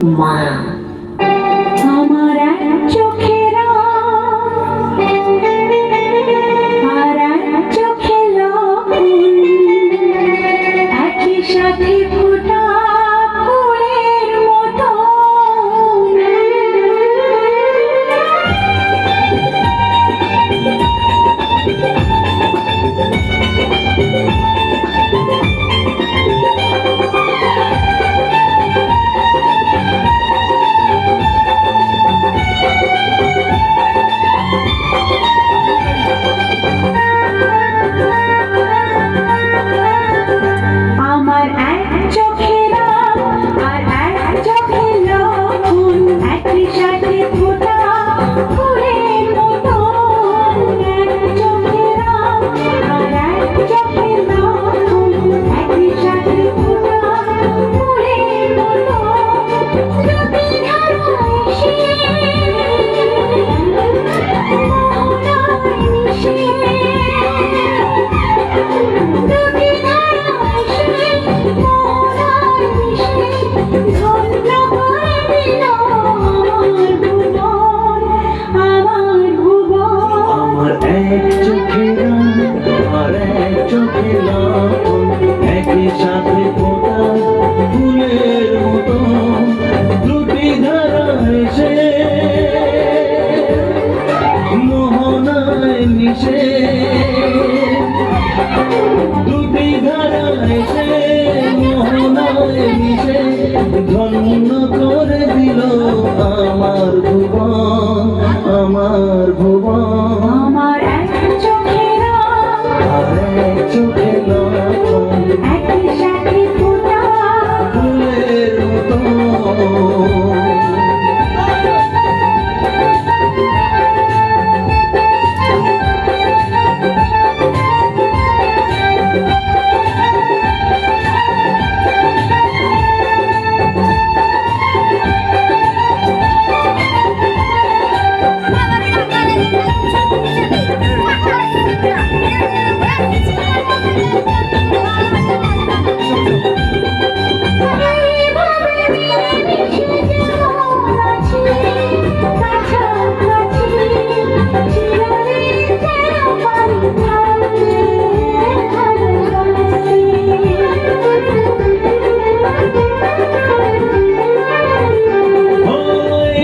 মা আমার এক চোখের আর এক চোখের একই সাথে ফোটা ফুলের মতো আমার এক চোখের আর এক চোখের লবণ একই সাথে ফোটা ফুলের মতো এক চোখের আর এক চোখের লবণ একই সাথে ফোটা ফুলের মতো যদি ধারা এসে সাথে ফোটা ফুলের মতো দুটি ধারা এসে মোহনায় মিশে দুটি ধারা এসে মোহনায় মিশে ধন্য করে দিল আমার ভুবন আমার ভুবন আমার এক চোখের আর এক চোখে লবণ একই সাথে ফোটা ফুলের মতো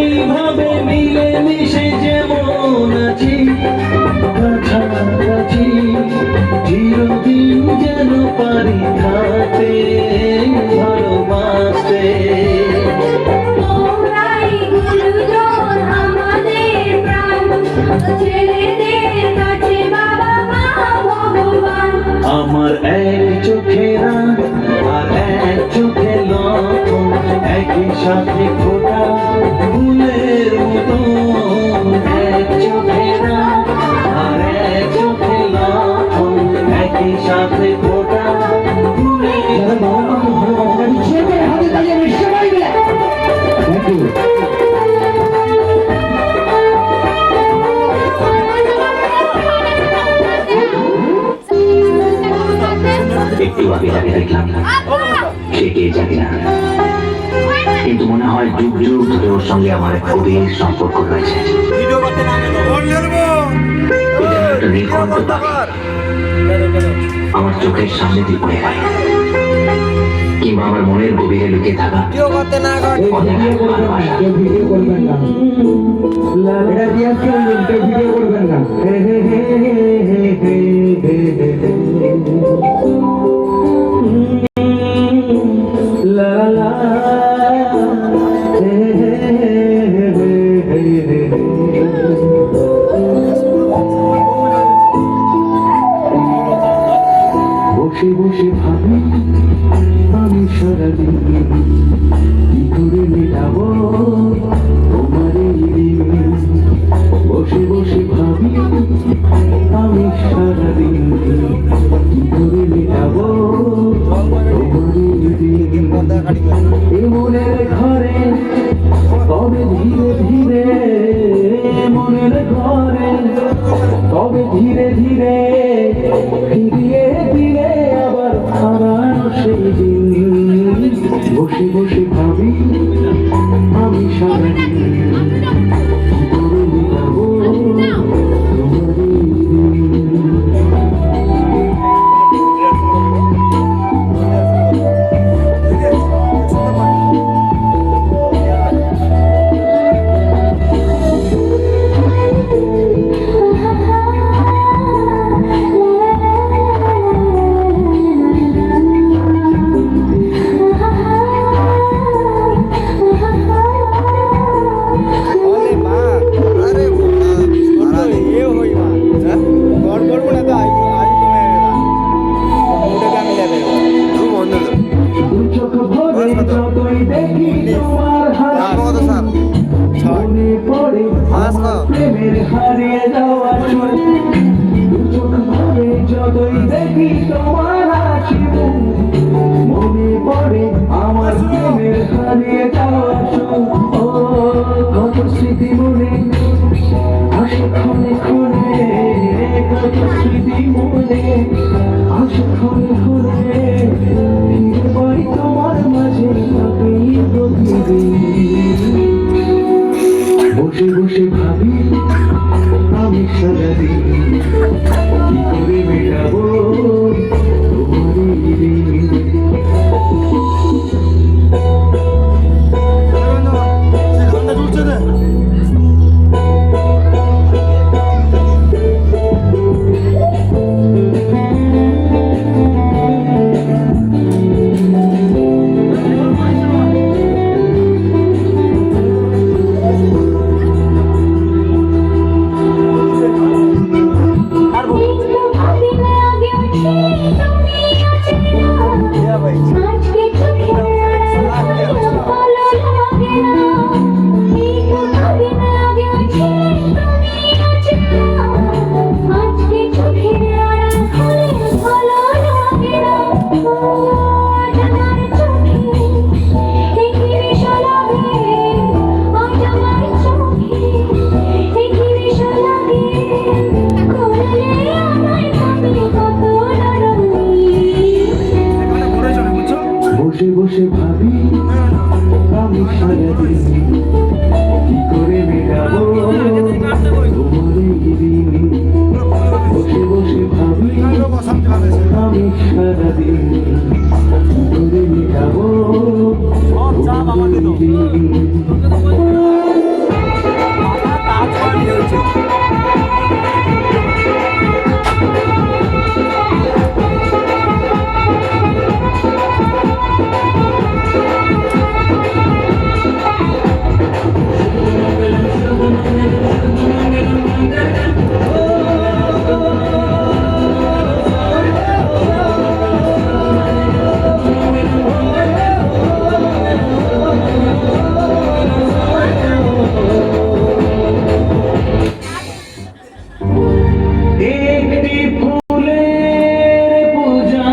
এইভাবে মিলে মিশে যেমন আছি কাছাকাছি চিরদিন যেন পারি থাকতে ভালোবাসতে তোমরাই গুরুজন আমাদের প্রাণ ছেলেদের কাছে বাবা মা ভগবান আমার এক চোখের আর এক চোখে লবণ একই সাথে ফোটা ফুলের মতো এক চোখের আর এক চোখে লবণ একই সাথে ফোটা ফুলের একটু আগে যাকে দেখলাম সে কে জানি না, কিন্তু মনে হয় যুগ যুগ ধরে ওর সঙ্গে আমার এক গভীর সম্পর্ক রয়েছে। একটা নির্ঘণ্ট তাকে আমার চোখের সামনে দিয়ে পড়ে গেল, কিংবা আমার মনের গভীরে লুকিয়ে থাকা অজানা ভালোবাসা। বসে বসে ভাবি আমি সারাদিন কি করে মেটাবো তোমার এই ঋণ। বসে বসে ভাবি আমি বসে বসে ভাবি আমি সারাদিন কি করে মেটাবো তোমারই ঋণ। বসে বসে ভাবি আমি সারাদিন কি করে মেটাবো তোমারই ঋণ। বসে বসে ভাবি আমি সারাদিন কি করে মেটাবো তোমারই ঋণ। একটি ফুলের পূজা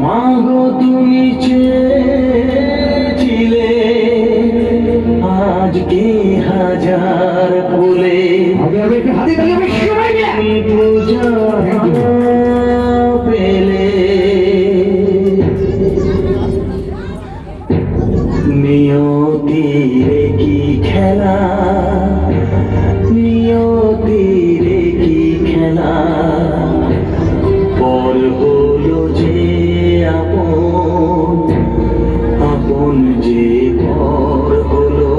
মাগো তুমি চেয়েছিলে, আজকে হাজার ফুলে পূজা পেলে। নিয়তিরে কি খেলা, নিয়তিরে কি খেলা, পর হলো যে আপন, আপন যে পর হলো।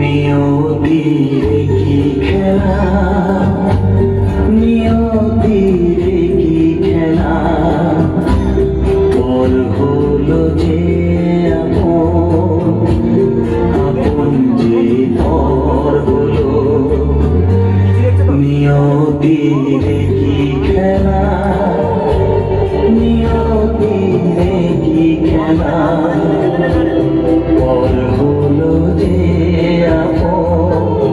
নিয়তিরে কি খেলা, নিয়তিরে কি খেলা, পর হলো যে আপন, আপন যে পর হলো। নিয়তিরে কি খেলা, নিয়তিরে কি খেলা, পর হলো যে আপন,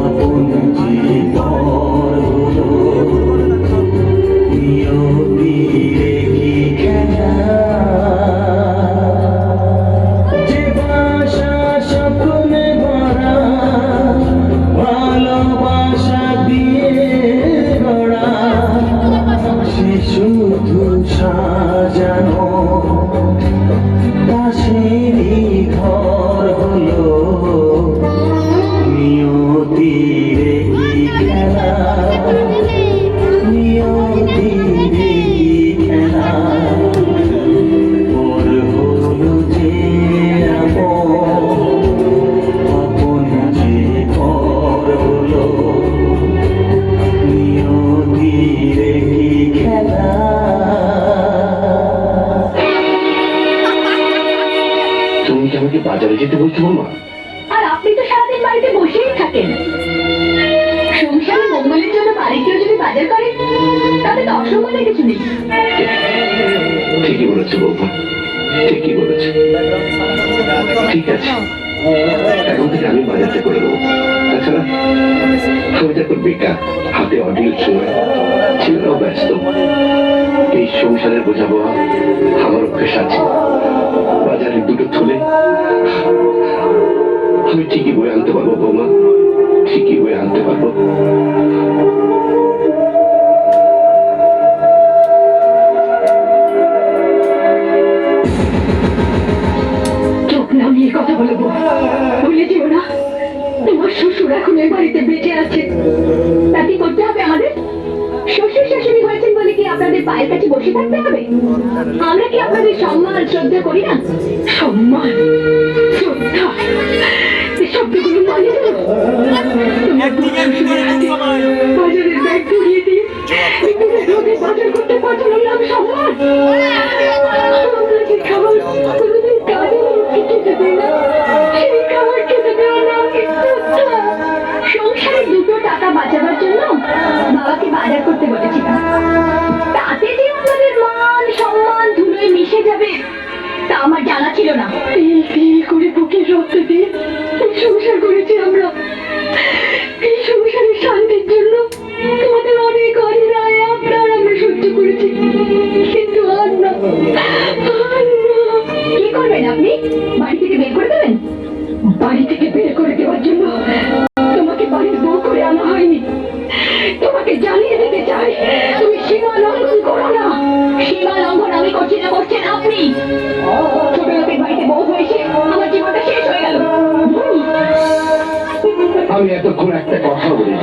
আপন যে পর হলো। নিয়তিরে কি খেলা, যে বাসা স্বপ্নে ভরা, ভালোবাসা দিয়ে গড়া, সে শুধু সাজানো পাশেরই ঘর হলো। নিয়তিরে কি খেলা, নিয়তিরে কি খেলা, পর হলো যে আপন, আপন যে পর হলো। নিয়তিরে কি খেলা। তুমি কি আমাকে বাজারে যেতে বলছো মামা? আর আপনি তো সারাদিন বাড়িতে বসেই থাকেন। সংসারে মঙ্গলের জন্য বাড়ি কেউ যদি বাজার করে তাতে তো অসম্মানের কিছু নেই। ঠিকই বলেছো বৌমা, ঠিকই বলেছো। ঠিক আছে, এখন থেকে আমি বাজারটা করে দেবো। তাছাড়া আমি এখন বেকার, হাতে অডিও সময়, ছেলেরাও ব্যস্ত। এই সংসারের বোঝাবো আমার অভ্যেস আছে। বাজারে দুটো থলে আমি ঠিকই বয়ে আনতে পারবো বৌমা, ঠিকই বয়ে আনতে পারবো। চোখ নামিয়ে কথা বলবো, ভুলে যেও না তোমার শ্বশুর এখন এই বাড়িতে বেঁচে আছে। তা কি করতে হবে আমাদের? শ্বশুর শাশুড়ি হয়েছেন বলে কি আপনাদের পায়ের কাছে বসে থাকতে হবে? আমরা কি আপনাদের সম্মান শ্রদ্ধা করি না? সম্মান শ্রদ্ধা এই শব্দগুলো মানে তো বাজারের ব্যাগ ধরিয়ে দিয়ে বিপুলের রোদে বাজার করতে পাঠানোর নাম সম্মান? আপনাকে খাবার কোনোদিন কাজে খেতে দেয় না, সেই খাবার খেতে দেওয়া নাম কি শ্রদ্ধা? সংসারে দুটো টাকা বাঁচাবার জন্য বাবাকে বাজার করতে বলেছিলাম। তাতে যে আপনাদের মান সম্মান ধুলোয় মিশে যাবে তা আমার জানা ছিল না। তিল তিল করে বুকের রক্ত দিয়ে এই সংসার করেছি আমরা। এই সংসারের শান্তির জন্য তোমাদের অনেক অন্যায় আপনার আমরা সহ্য করেছি, কিন্তু আর না, আর না। কি করবেন আপনি? বাড়ি থেকে বের করে দেবেন? বাড়ি থেকে বের করে দেওয়ার জন্য তোমাকে বাড়ির বউ করে আনা হয়নি। তোমাকে জানিয়ে দিতে চাই, তুমি সীমা লঙ্ঘন করো না। সীমা লঙ্ঘন আমি করছি না, করছেন আপনি। ছোট লোকের বাড়িতে বউ হয়েছে আমার জীবনটা শেষ হয়ে গেল। আমি এতক্ষণ একটা কথা বলি,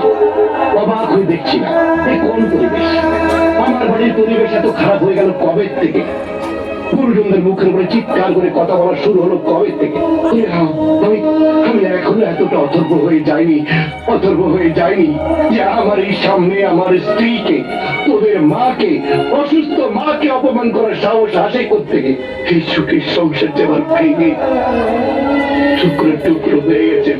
অবাক হয়ে দেখছি না এই কোন পরিবেশ। আমার বাড়ির পরিবেশ এত খারাপ হয়ে গেল কবে থেকে? পুরুষদের মুখের উপরে চিৎকার করে কথা বলা শুরু হলো কবে থেকে? আমি আমি এখনো এতটা অথর্ব হয়ে যাইনি, অথর্ব হয়ে যাইনি যে আমার এই সামনে আমার স্ত্রীকে, তোদের মাকে, অসুস্থ মাকে অপমান করার সাহস আসে কোত্থেকে? এই সুখের সংসার যে আমার ভেঙে টুকরো টুকরো হয়ে গেছে।